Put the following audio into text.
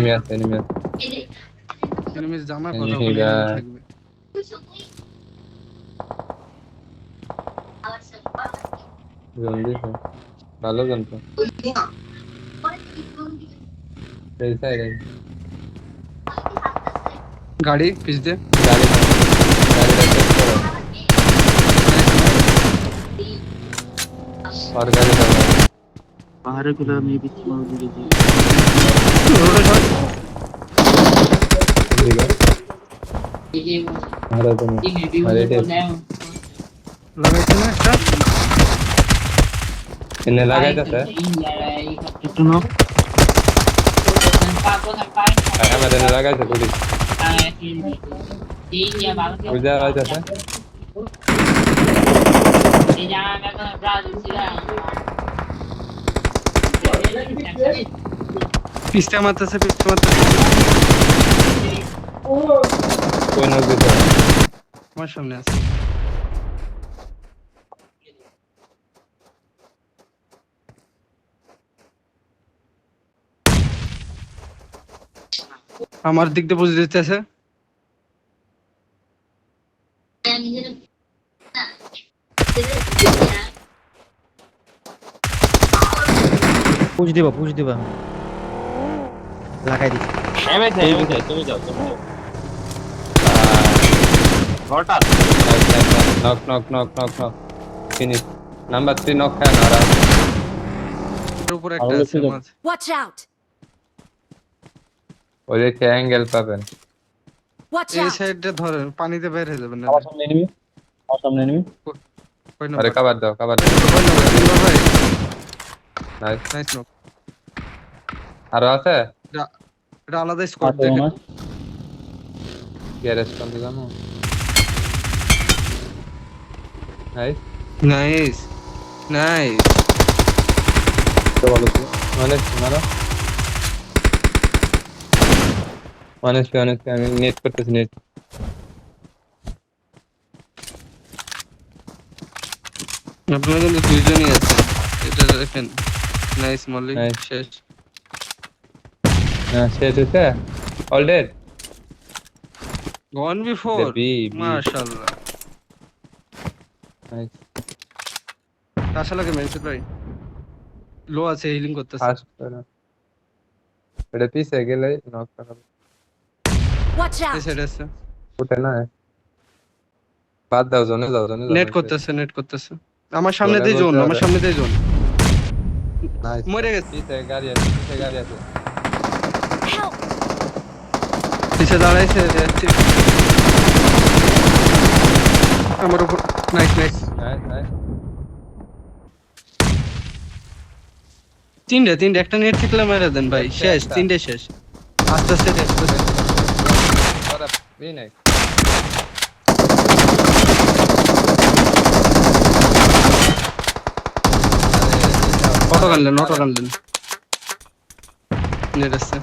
Enemy আছে এনিমির জামা কথা এনিমি বলে গা এনিমি থাকবে। জলদি তো ভালো গান তো এই সাইড গাড়ি পিছ দে। গাড়ি গাড়িটা চেক করো और गाड़ी चल रहा है बाहर खुला में भी मार लीजिए। রোডে চল। ठीक है मारा तो नहीं अरे टेप লাগাইছে না একটা? इन्हें लगाया था सर একটু নাও। हमारे ने लगाया था थोड़ी उधर आ जाता পিছটা মারতেছে, পিছটা মারতেছে। कोई नोक देता আমার সামনে আছে। আমার দিক দিয়ে বুঝে দিতেছে। পুশ দিবা লাগাই দিছি। তুমি যাও knock knock knock knock knock finish number 3 knock है हमारा এর উপরে একটা আছে মাছ। Watch out! और ये क्या एंगल पाবেন Watch এই out! সাইডটা ধরে পানিতে বের হয়ে যাবেন না। আমার সামনে এনিমি। কই अरे নাম্বার? कवर दो কই নাম্বার ভাই? Nice nice knock. আর আছে এটা আলাদা স্কোর আছে দেখে। আমার। ये रेस्पॉन्स दिला ना नाइस নাইস নাইস। तो वाला तो मानस तुम्हारा मानस पे আমি নেট করতেছি নেট আপনারা কিন্তু দুইজনই আছে। এটা দেখেন। Nice Mallick Nice. শেষ। না শেষ হইছে অল ডেড 1v4 বি মাশাআল্লাহ। নাইস আসলে মেরেছে ভাই। লো আছে, হিলিং করতেছে। ফাস্ট করা এটা পিছে গেলে নক করা Watch এই out! সাইড আছে। উঠে না বাদ দাও জোনে যাও নেট করতেছে, নেট করতেছে। আমার সামনে জোনে দিয়ে জোন, বলতে আমার হবে। সামনে দিয়ে জোন। নাইস মরে গেছে। পিছে গাড়ি আছে Help! পিছে দাঁড়াইছে যাচ্ছে। আমার উপর নাইস নাইস। নাইস নাইস তিনটে একটা নেট থাকলে মেরে দেন ভাই। শেষ, তিনটে শেষ। আস্তে আস্তে শেষ করে দেন। ওরা বি নাই অটো গানলেন নেট আসছে।